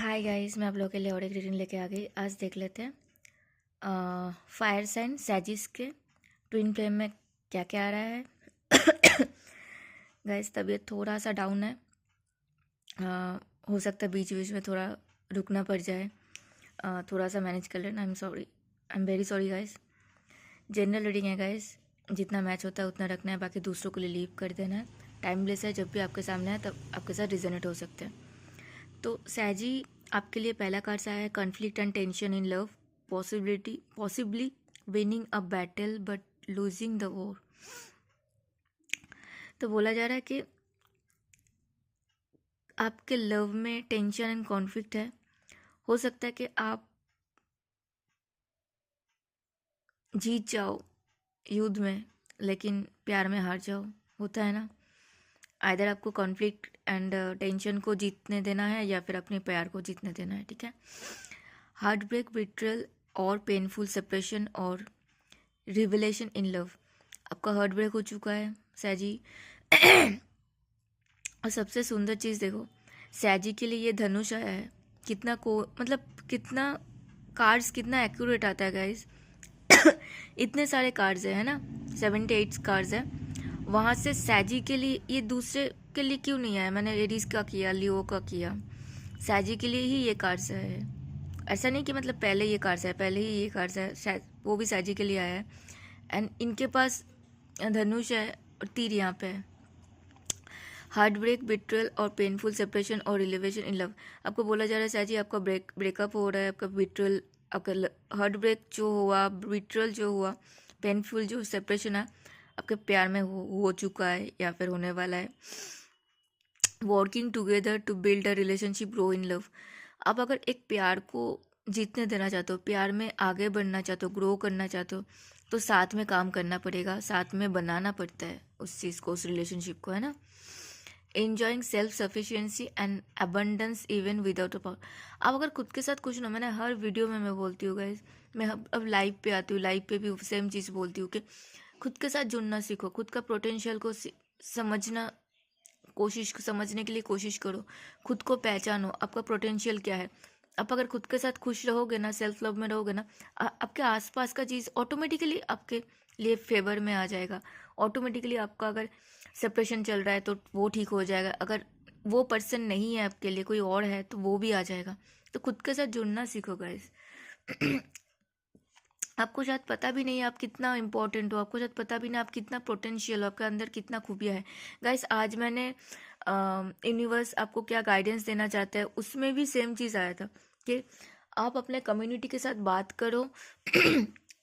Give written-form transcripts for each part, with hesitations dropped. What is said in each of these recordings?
Hi guys, मैं आप लोगों के लिए और एक रीडिंग लेके आ गई। आज देख लेते हैं फायर साइन सैजिस के ट्विन फ्लेम में क्या क्या आ रहा है। गाइस, तबीयत थोड़ा सा डाउन है। हो सकता है बीच बीच में थोड़ा रुकना पड़ जाए। थोड़ा सा मैनेज कर लेना। I am very sorry guys. General reading है गाइस, जितना मैच होता है उतना रखना है, बाकी दूसरों के लिए लीव कर देना है। टाइमलेस है, जब भी आपके सामने है तब आपके साथ रिजोनेट हो सकते हैं। तो सैजी, आपके लिए पहला कार्ड आया है conflict and tension in love, possibly winning a battle but losing the war. तो बोला जा रहा है कि आपके लव में टेंशन एंड कॉन्फ्लिक्ट है। हो सकता है कि आप जीत जाओ युद्ध में, लेकिन प्यार में हार जाओ। होता है ना, आइदर आपको कॉन्फ्लिक्ट एंड टेंशन को जीतने देना है या फिर अपने प्यार को जीतने देना है। ठीक है, हार्ट ब्रेक, बिट्रेल और पेनफुल सेपरेशन और रिविलेशन इन लव। आपका हार्ट ब्रेक हो चुका है सैजी। और सबसे सुंदर चीज़ देखो, सैजी के लिए ये धनुष आया है। कितना को मतलब कितना कार्ड्स कितना एक्यूरेट आता है गाइस। इतने सारे कार्ड्स है ना, 78 कार्ड्स है। वहाँ से सैजी के लिए ये दूसरे के लिए क्यों नहीं आया? मैंने एरीज का किया, लियो का किया, सैजी के लिए ही ये कार्ड्स है। ऐसा नहीं कि मतलब पहले ये कार्ड्स है, पहले ही ये कार्ड्स है, शायद वो भी सैजी के लिए आया है। एंड इनके पास धनुष है और तीर यहाँ पे है। हार्ट ब्रेक, बिट्रेल और पेनफुल सेपरेशन और रिलेवेशन इन लव। आपको बोला जा रहा है सैजी, आपका ब्रेकअप हो रहा है, आपका बिट्रेल, आपका हार्ट ब्रेक जो हुआ, बिट्रेल जो हुआ, पेनफुल जो सेपरेशन है, आपके प्यार में हो चुका है या फिर होने वाला है। Working together to build a relationship, grow in love. आप अगर एक प्यार को जीतने देना चाहते हो, प्यार में आगे बढ़ना चाहते हो, ग्रो करना चाहते हो, तो साथ में काम करना पड़ेगा, साथ में बनाना पड़ता है उस चीज़ को, उस रिलेशनशिप को, है ना। Enjoying self sufficiency and abundance even without a power. आप अगर खुद के साथ खुश ना, मैंने हर वीडियो में मैं बोलती हूँ गाइज, मैं अब लाइव पे आती हूँ, लाइव पे भी सेम चीज़ बोलती हूँ कि खुद के साथ जुड़ना सीखो, खुद का पोटेंशियल को समझना समझने के लिए कोशिश करो, खुद को पहचानो, आपका पोटेंशियल क्या है। आप अगर खुद के साथ खुश रहोगे ना, सेल्फ लव में रहोगे ना, आपके आसपास का चीज़ ऑटोमेटिकली आपके लिए फेवर में आ जाएगा। ऑटोमेटिकली आपका अगर सेपरेशन चल रहा है तो वो ठीक हो जाएगा, अगर वो पर्सन नहीं है आपके लिए, कोई और है, तो वो भी आ जाएगा। तो खुद के साथ जुड़ना सीखो गाइस। आपको शायद पता भी नहीं है आप कितना इम्पोर्टेंट हो, आपको शायद पता भी नहीं आप कितना पोटेंशियल हो, आपके अंदर कितना खूबिया है। गाइस, आज मैंने यूनिवर्स आपको क्या गाइडेंस देना चाहता है, उसमें भी सेम चीज़ आया था कि आप अपने कम्युनिटी के साथ बात करो,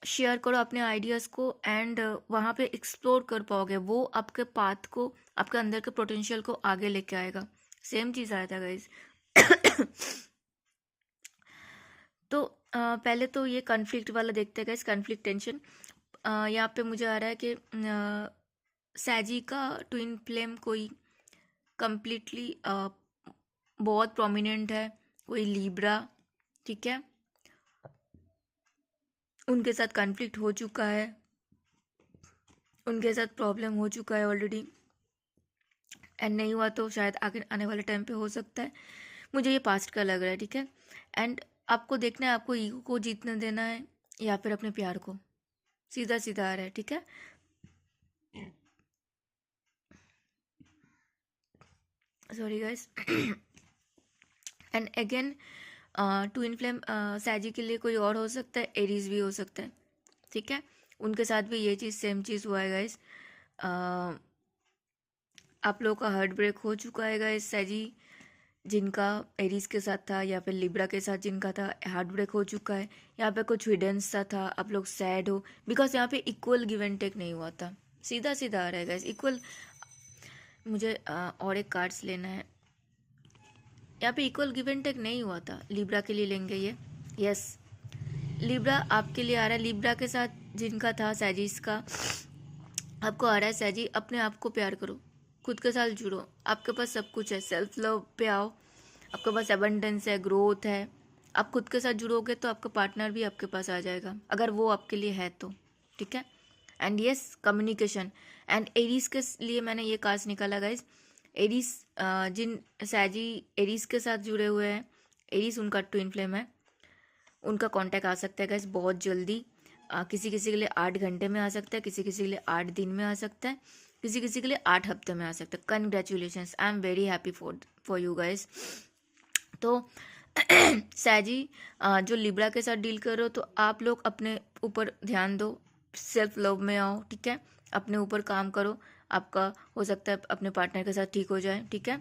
शेयर करो अपने आइडियाज़ को, एंड वहाँ पे एक्सप्लोर कर पाओगे। वो आपके पाथ को, आपके अंदर के पोटेंशियल को आगे लेके आएगा। सेम चीज़ आया था गाइस। तो पहले तो ये कॉन्फ्लिक्ट वाला देखते हैं गाइस, कॉन्फ्लिक्ट टेंशन। यहाँ पे मुझे आ रहा है कि सैजी का ट्विन फ्लेम कोई कंप्लीटली बहुत प्रोमिनेंट है, कोई लीब्रा। ठीक है, उनके साथ कॉन्फ्लिक्ट हो चुका है, उनके साथ प्रॉब्लम हो चुका है ऑलरेडी, एंड नहीं हुआ तो शायद आगे आने वाले टाइम पे हो सकता है। मुझे ये पास्ट का लग रहा है। ठीक है, एंड आपको देखना है आपको ईगो को जीतने देना है या फिर अपने प्यार को। सीधा सीधा आ रहा है। ठीक है, sorry guys. And again twin flame सैजी के लिए कोई और हो सकता है, एरीज भी हो सकता है। ठीक है, उनके साथ भी ये चीज़ सेम चीज़ हुआ है गाइस। आप लोगों का हार्ट ब्रेक हो चुका है गाइस। सैजी जिनका एरीज के साथ था या फिर लिब्रा के साथ जिनका था, हार्ट ब्रेक हो चुका है। यहाँ पे कुछ हिडन सा था, आप लोग सैड हो बिकॉज यहाँ पे इक्वल गिव एंड टेक नहीं हुआ था। सीधा सीधा आ रहा है गाइस, इक्वल। मुझे और एक कार्ड्स लेना है। यहाँ पे इक्वल गिव एंड टेक नहीं हुआ था। लिब्रा के लिए लेंगे ये। यस, लिब्रा आपके लिए आ रहा है। लिब्रा के साथ जिनका था सैजिस का, आपको आ रहा है सैजी अपने आप को प्यार करो, खुद के साथ जुड़ो, आपके पास सब कुछ है, सेल्फ लव पे आओ, आपके पास एबंडेंस है, ग्रोथ है। आप खुद के साथ जुड़ोगे तो आपका पार्टनर भी आपके पास आ जाएगा, अगर वो आपके लिए है तो। ठीक है, and yes, communication. And Aries के लिए मैंने ये कार्ड्स निकाला गाइज। एरीज जिन सैजी एरीज के साथ जुड़े हुए हैं, एरीज उनका ट्विन फ्लेम है, उनका कांटेक्ट आ सकता है गाइस बहुत जल्दी। किसी किसी के लिए 8 घंटे में आ सकता है, किसी किसी के लिए 8 दिन में आ सकता है, किसी किसी के लिए 8 हफ्ते में आ सकता है। Congratulations, I am very happy for you guys. तो सैजी जो लिब्रा के साथ डील कर रहे हो, तो आप लोग अपने ऊपर ध्यान दो, सेल्फ लव में आओ, ठीक है, अपने ऊपर काम करो, आपका हो सकता है अपने पार्टनर के साथ ठीक हो जाए, ठीक है।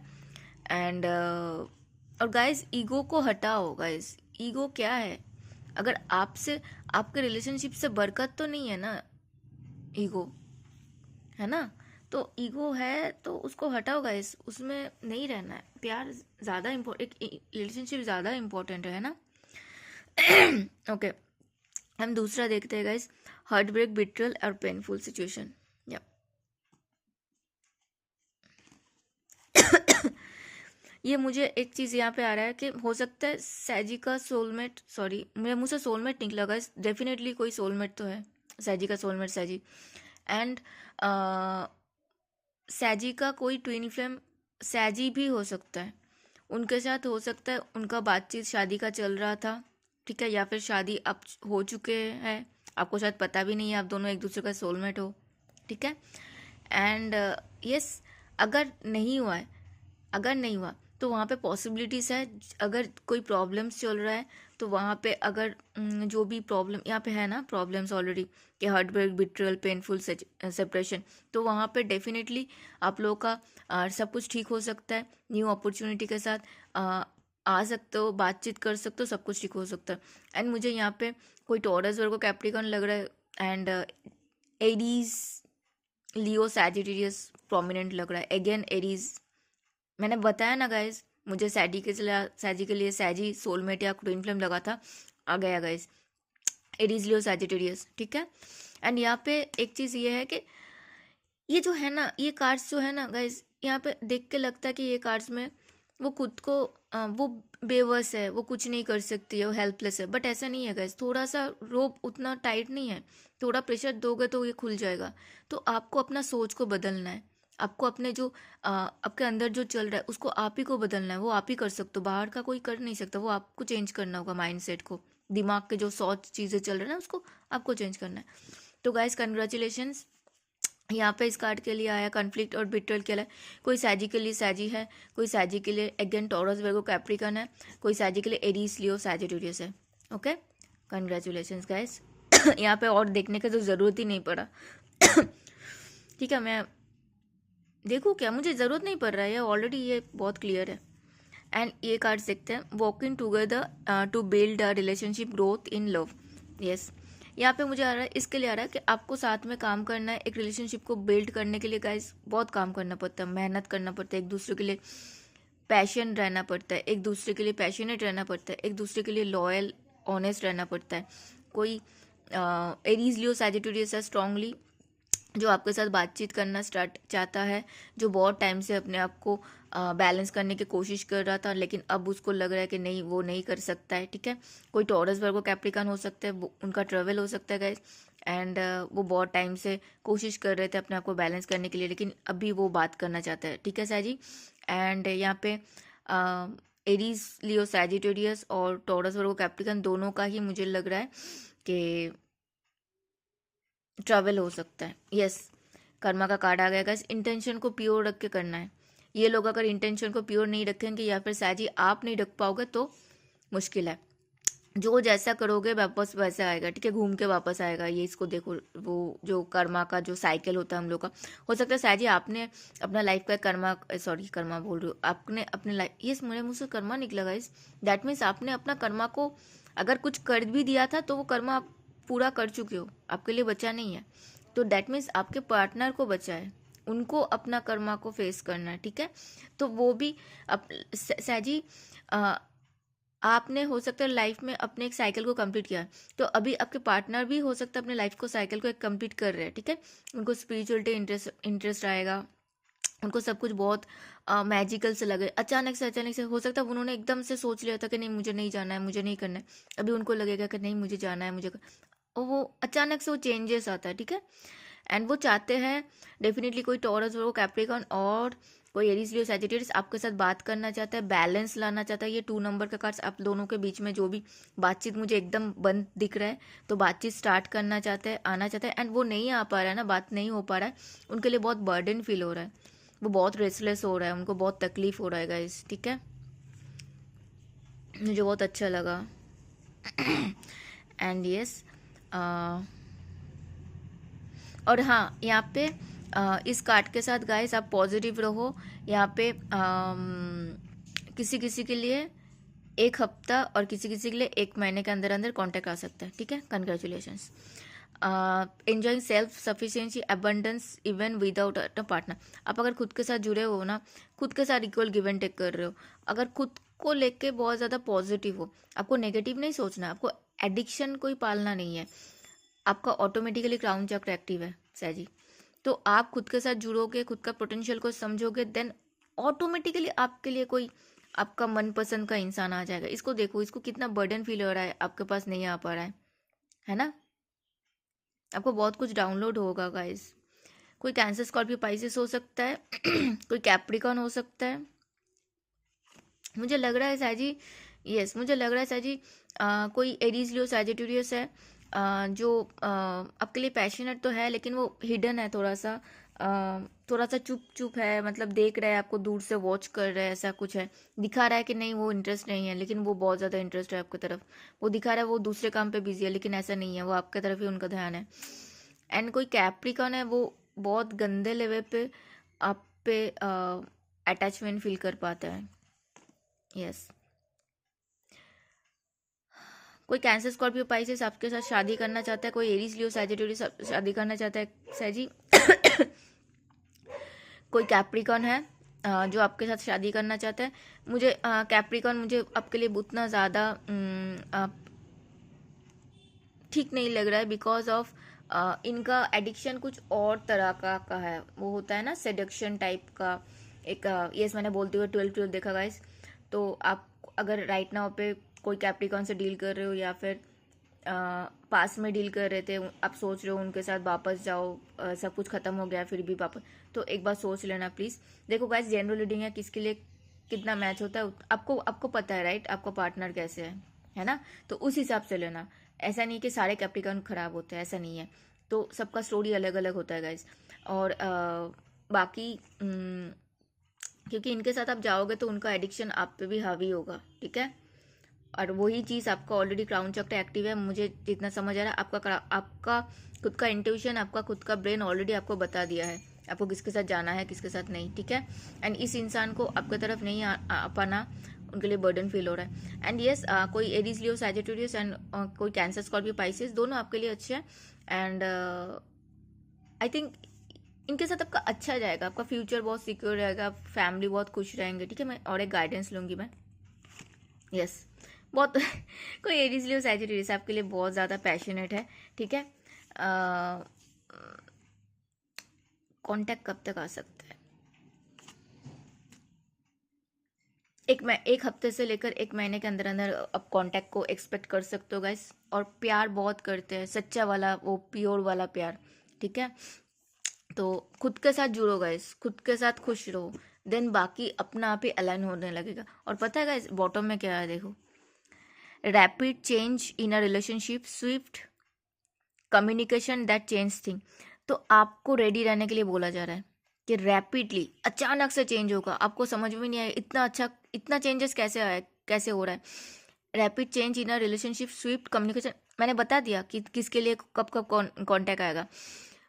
एंड और गाइस ईगो को हटाओ गाइस, ईगो क्या है? अगर आपसे आपके रिलेशनशिप से बरकत तो नहीं है ना ईगो, है ना? तो ईगो है तो उसको हटाओ गाइस, उसमें नहीं रहना है। प्यार ज़्यादा इम्पोर्टेंट, एक रिलेशनशिप ज़्यादा इम्पोर्टेंट है ना। ओके हम दूसरा देखते हैं गाइस, हार्ट ब्रेक, बिट्रल और पेनफुल सिचुएशन। या ये मुझे एक चीज़ यहाँ पे आ रहा है कि हो सकता है सैजी का सोलमेट, सॉरी मेरे मुँह से सोलमेट निकला गाइस, डेफिनेटली कोई सोलमेट तो है, सैजी का सोलमेट सैजी। एंड सैजी का कोई ट्विन फ्लेम सैजी भी हो सकता है, उनके साथ हो सकता है उनका बातचीत शादी का चल रहा था, ठीक है, या फिर शादी अब हो चुके हैं, आपको शायद पता भी नहीं है, आप दोनों एक दूसरे का सोलमेट हो, ठीक है। एंड यस, अगर नहीं हुआ है, अगर नहीं हुआ तो वहाँ पे पॉसिबिलिटीज़ है, अगर कोई प्रॉब्लम्स चल रहा है तो वहाँ पे अगर जो भी प्रॉब्लम यहाँ पे है ना, प्रॉब्लम्स ऑलरेडी कि हार्ट ब्रेक, बिट्रल, पेनफुल सेपरेशन, तो वहाँ पे डेफिनेटली आप लोगों का सब कुछ ठीक हो सकता है, न्यू अपॉर्चुनिटी के साथ आ सकते हो, बातचीत कर सकते हो, सब कुछ ठीक हो सकता है। एंड मुझे यहाँ पे कोई टॉरस वर्गो कैप्रिकॉर्न लग रहा है, and Aries, Leo, Sagittarius prominent लग रहा है। अगेन एरीज, मैंने बताया ना गाइज, मुझे सैजी के लिए सैजी सोलमेट या ट्विन फ्लेम लगा था, आ गया गाइज एरीज, लियो, सैजिटेरियस, ठीक है। एंड यहाँ पे एक चीज़ ये है कि ये जो है ना, ये कार्ड्स जो है ना गाइज, यहाँ पे देख के लगता है कि ये कार्ड्स में वो खुद को वो बेबस है, वो कुछ नहीं कर सकती है, वो हेल्पलेस है, बट ऐसा नहीं है गाइज। थोड़ा सा रोप उतना टाइट नहीं है, थोड़ा प्रेशर दोगे तो ये खुल जाएगा। तो आपको अपना सोच को बदलना है, आपको अपने जो आपके अंदर जो चल रहा है उसको आप ही को बदलना है, वो आप ही कर सकते हो, बाहर का कोई कर नहीं सकता, वो आपको चेंज करना होगा, माइंडसेट को, दिमाग के जो 100 चीज़ें चल रही है ना उसको आपको चेंज करना है। तो गाइज कंग्रेचुलेशंस, यहाँ पे इस कार्ड के लिए आया कॉन्फ्लिक्ट और बिट्रल के लिए, कोई सैजी के लिए सैजी है, कोई सैजी के लिए अगेन टॉरस वर्गो कैप्रिकन है, कोई सैजी के लिए एरीज, लियो, सैजिटेरियस है। Okay congratulations guys. यहाँ पे और देखने का तो ज़रूरत ही नहीं पड़ा। ठीक है, मैं देखूँ क्या, मुझे ज़रूरत नहीं पड़ रहा है, ऑलरेडी ये बहुत क्लियर है। एंड ये कार्ड्स देखते हैं, walking together to build a relationship, growth in love. Yes, यहाँ पे मुझे आ रहा है, इसके लिए आ रहा है कि आपको साथ में काम करना है, एक रिलेशनशिप को बिल्ड करने के लिए गाइस बहुत काम करना पड़ता है, मेहनत करना पड़ता है, एक दूसरे के लिए पैशन रहना पड़ता है, एक दूसरे के लिए पैशनेट रहना पड़ता है, एक दूसरे के लिए लॉयल, ऑनेस्ट रहना पड़ता है। कोई एरीज, लियो, सैजिटेरियस है स्ट्रांगली, जो आपके साथ बातचीत करना स्टार्ट चाहता है, जो बहुत टाइम से अपने आप को बैलेंस करने की कोशिश कर रहा था, लेकिन अब उसको लग रहा है कि नहीं, वो नहीं कर सकता है, ठीक है। कोई टॉरस वर्गो कैप्रिकॉर्न हो सकता है, उनका ट्रेवल हो सकता है गाइस, एंड वो बहुत टाइम से कोशिश कर रहे थे अपने आप को बैलेंस करने के लिए, लेकिन अभी वो बात करना चाहता है, ठीक है सैजी। एंड यहाँ पे एरीज, लियो, सैजिटेरियस और टॉरस वर्गो कैप्रिकॉर्न दोनों का ही मुझे लग रहा है कि ट्रैवल हो सकता है। यस, कर्मा का कार्ड आ गया गाइस, इंटेंशन को प्योर रख के करना है। ये लोग अगर इंटेंशन को प्योर नहीं रखेंगे या फिर साजी आप नहीं रख पाओगे तो मुश्किल है, जो जैसा करोगे वापस वैसा आएगा, ठीक है, घूम के वापस आएगा। ये इसको देखो, वो जो कर्मा का जो साइकिल होता है हम लोग का, हो सकता है साजी आपने अपना लाइफ का कर्मा, सॉरी कर्मा बोल रही हूँ, आपने अपने लाइफ, यस मेरे मुँह से कर्मा निकला गाइस, दैट मीन्स आपने अपना कर्मा को अगर कुछ कर भी दिया था तो वो कर्मा आप पूरा कर चुके हो, आपके लिए बचा नहीं है। तो दैट मीन्स आपके पार्टनर को बचा है, उनको अपना कर्मा को फेस करना है, ठीक है। तो वो भी सैजी आपने हो सकता है लाइफ में अपने एक साइकिल को कंप्लीट किया, तो अभी आपके पार्टनर भी हो सकता है अपने लाइफ को साइकिल को एक कंप्लीट कर रहे हैं, ठीक है। उनको स्पिरिचुअलिटी इंटरेस्ट आएगा, उनको सब कुछ बहुत मैजिकल से लगे, अचानक से हो सकता है उन्होंने एकदम से सोच लिया था कि नहीं मुझे नहीं जाना है, मुझे नहीं करना है, अभी उनको लगेगा कि नहीं मुझे जाना है, मुझे और वो अचानक से वो चेंजेस आता है, ठीक है। एंड वो चाहते हैं डेफिनेटली कोई टॉरस हो, कैप्रिकॉर्न और कोई एरीज लियो सैजिटेरियस आपके साथ बात करना चाहता है, बैलेंस लाना चाहता है। ये 2 नंबर का कार्ड्स आप दोनों के बीच में जो भी बातचीत मुझे एकदम बंद दिख रहा है, तो बातचीत स्टार्ट करना चाहता है, आना चाहता है, एंड वो नहीं आ पा रहा है ना, बात नहीं हो पा रहा है, उनके लिए बहुत बर्डन फील हो रहा है, वो बहुत रेस्टलेस हो रहा है, उनको बहुत तकलीफ हो रहा है गाइस, ठीक है। मुझे बहुत अच्छा लगा। एंड यस और हाँ, यहाँ पे इस कार्ड के साथ गाइस आप पॉजिटिव रहो। यहाँ पे किसी किसी के लिए 1 हफ्ता और किसी किसी के लिए 1 महीने के अंदर अंदर कॉन्टैक्ट आ सकता है, ठीक है। Congratulations. Enjoying self sufficiency abundance even without a partner. आप अगर खुद के साथ जुड़े हो ना, खुद के साथ इक्वल गिव एंड टेक कर रहे हो, अगर खुद को लेके बहुत ज़्यादा पॉजिटिव हो, आपको नेगेटिव नहीं सोचना, आपको एडिक्शन कोई पालना नहीं है, आपका ऑटोमेटिकली क्राउन चक्र एक्टिव है सैजी। तो आप खुद के साथ जुड़ोगे, खुद का पोटेंशियल को समझोगे, देन ऑटोमेटिकली आपके लिए कोई आपका मनपसंद का इंसान आ जाएगा। इसको देखो, इसको कितना बर्डन फील हो रहा है, आपके पास नहीं आ पा रहा है ना। आपको बहुत कुछ डाउनलोड होगा गाइस। कोई कैंसर, स्कॉर्पियो, पाइसेस हो सकता है कोई कैप्रिकॉन हो सकता है। मुझे लग रहा है सैजी, यस मुझे लग रहा है सैजी कोई एरीज लियो सैजिटेरियस है जो आपके लिए पैशनेट तो है, लेकिन वो हिडन है, थोड़ा सा चुप चुप है, मतलब देख रहा है आपको, दूर से वॉच कर रहा है, ऐसा कुछ है। दिखा रहा है कि नहीं वो इंटरेस्ट नहीं है, लेकिन वो बहुत ज़्यादा इंटरेस्ट है आपकी तरफ। वो दिखा रहा है वो दूसरे काम पे बिजी है, लेकिन ऐसा नहीं है, वो आपकी तरफ ही उनका ध्यान है। एंड कोई कैप्रिकॉन है, वो बहुत गंदे लेवल पे आप पे अटैचमेंट फील कर पाता है। यस कोई कैंसर, स्कॉर्पियो, पाइसेस आपके साथ शादी करना चाहता है। कोई एरीज लियो सैजिटेरियस शादी करना चाहता है सैजी। कोई कैप्रिकॉन है जो आपके साथ शादी करना चाहता है। मुझे कैप्रिकॉन मुझे आपके लिए उतना ज़्यादा ठीक नहीं लग रहा है, बिकॉज ऑफ इनका एडिक्शन कुछ और तरह का है। वो होता है ना सेडक्शन टाइप का एक। यस मैंने बोलते हुए 12 देखा गाइस। तो आप अगर राइट नाउ पे कोई कैप्रिकॉन से डील कर रहे हो, या फिर पास में डील कर रहे थे, आप सोच रहे हो उनके साथ वापस जाओ, सब कुछ खत्म हो गया फिर भी वापस, तो एक बार सोच लेना प्लीज़। देखो गाइस, जनरल रीडिंग है, किसके लिए कितना मैच होता है आपको पता है राइट, आपका पार्टनर कैसे है ना, तो उस हिसाब से लेना। ऐसा नहीं कि सारे कैप्रिकॉन खराब होते हैं, ऐसा नहीं है। तो सबका स्टोरी अलग अलग होता है गाइस। और बाकी क्योंकि इनके साथ आप जाओगे तो उनका एडिक्शन आप पे भी हावी होगा, ठीक है। और वही चीज़ आपका ऑलरेडी क्राउन चक्र एक्टिव है, मुझे जितना समझ आ रहा है। आपका खुद का इंट्यूशन, आपका खुद का ब्रेन ऑलरेडी आपको बता दिया है आपको किसके साथ जाना है, किसके साथ नहीं, ठीक है। एंड इस इंसान को आपकी तरफ नहीं आ पाना उनके लिए बर्डन फील हो रहा है। एंड यस कोई एरीज लियो सैजिटेरियस एंड कोई कैंसर, स्कॉर्पियो, पाइसेस, दोनों आपके लिए अच्छे हैं। एंड आई थिंक इनके साथ आपका अच्छा जाएगा, आपका फ्यूचर बहुत सिक्योर रहेगा, फैमिली बहुत खुश रहेंगे, ठीक है। मैं और एक गाइडेंस लूँगी मैं। यस बहुत कोई एरीज लियो सैजिटेरियस आपके लिए बहुत ज़्यादा पैशनेट है, ठीक है। कांटेक्ट कब तक आ सकता है? एक हफ्ते से लेकर 1 महीने के अंदर अंदर आप कांटेक्ट को एक्सपेक्ट कर सकते हो गाइस। और प्यार बहुत करते हैं, सच्चा वाला, वो प्योर वाला प्यार, ठीक है। तो खुद के साथ जुड़ो गाइस, खुद के साथ खुश रहो, देन बाकी अपना आप ही अलाइन होने लगेगा। और पता है गाइस बॉटम में क्या है, देखो, rapid change in a relationship, Swift communication that change thing. तो आपको रेडी रहने के लिए बोला जा रहा है कि रैपिडली अचानक से चेंज होगा, आपको समझ में नहीं आया इतना चेंजेस कैसे आया, कैसे हो रहा है। Rapid change in a relationship, Swift communication, मैंने बता दिया कि किसके लिए कब कब कॉन्टैक्ट आएगा,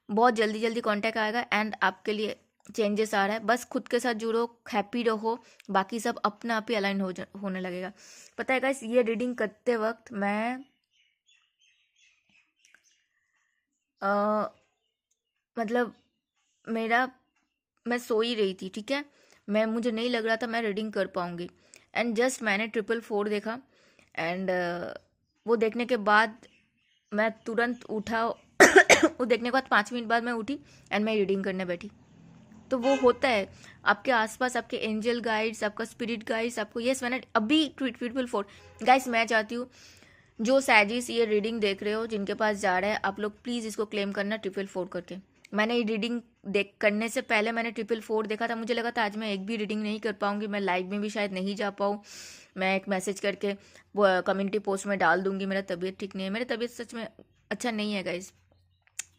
बहुत जल्दी जल्दी कॉन्टैक्ट आएगा। एंड आपके लिए चेंजेस आ रहा है, बस खुद के साथ जुड़ो, हैप्पी रहो, बाकी सब अपना आप ही अलाइन होने लगेगा। पता है गाइस, ये रीडिंग करते वक्त मैं मतलब मैं सो ही रही थी, ठीक है। मुझे नहीं लग रहा था मैं रीडिंग कर पाऊंगी। एंड जस्ट मैंने 444 देखा। एंड वो देखने के बाद मैं तुरंत उठा। वो देखने के बाद 5 मिनट बाद मैं उठी एंड मैं रीडिंग करने बैठी। तो वो होता है आपके आसपास, आपके एंजल गाइड्स, आपका स्पिरिट गाइड्स आपको। यस मैंने अभी 444 गाइस, मैं चाहती हूँ जो सैजिस ये रीडिंग देख रहे हो, जिनके पास जा रहा है, आप लोग प्लीज़ इसको क्लेम करना 444 करके। मैंने ये रीडिंग देख करने से पहले मैंने 444 देखा था, मुझे लगा था आज मैं एक भी रीडिंग नहीं कर पाऊंगी, मैं लाइव में भी शायद नहीं जा पाऊँ। मैं एक मैसेज करके वो कम्युनिटी पोस्ट में डाल दूंगी मेरा तबीयत ठीक नहीं है, मेरी तबीयत सच में अच्छा नहीं है गाइज।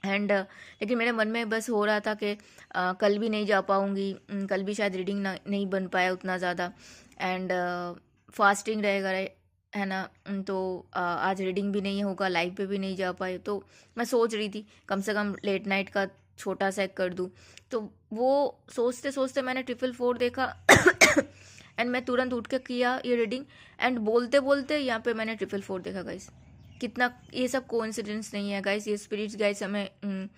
एंड लेकिन मेरे मन में बस हो रहा था कि कल भी नहीं जा पाऊँगी, कल भी शायद रीडिंग नहीं बन पाया उतना ज़्यादा। एंड फास्टिंग रहेगा है ना, तो आज रीडिंग भी नहीं होगा, लाइव पे भी नहीं जा पाए। तो मैं सोच रही थी कम से कम लेट नाइट का छोटा सा एक कर दूँ। तो वो सोचते सोचते मैंने 444 देखा एंड मैं तुरंत उठ के किया ये रीडिंग। एंड बोलते बोलते यहाँ पे मैंने 444 देखा गाइस। कितना ये सब कोइंसिडेंस नहीं है गाइस, ये स्पिरिट्स गाइस हमें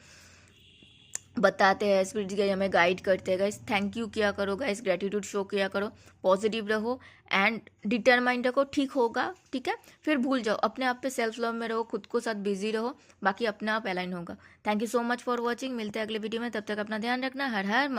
बताते हैं, स्पिरिट्स गाइस हमें गाइड करते हैं गाइस। थैंक यू किया करो गाइस, ग्रेटिट्यूड शो किया करो, पॉजिटिव रहो एंड डिटरमाइंड रखो, ठीक होगा, ठीक है। फिर भूल जाओ, अपने आप पे सेल्फ लव में रहो, खुद को साथ बिजी रहो, बाकी अपने आप अलाइन होगा। Thank you so much for watching, मिलते हैं अगले वीडियो में, तब तक अपना ध्यान रखना। हर हर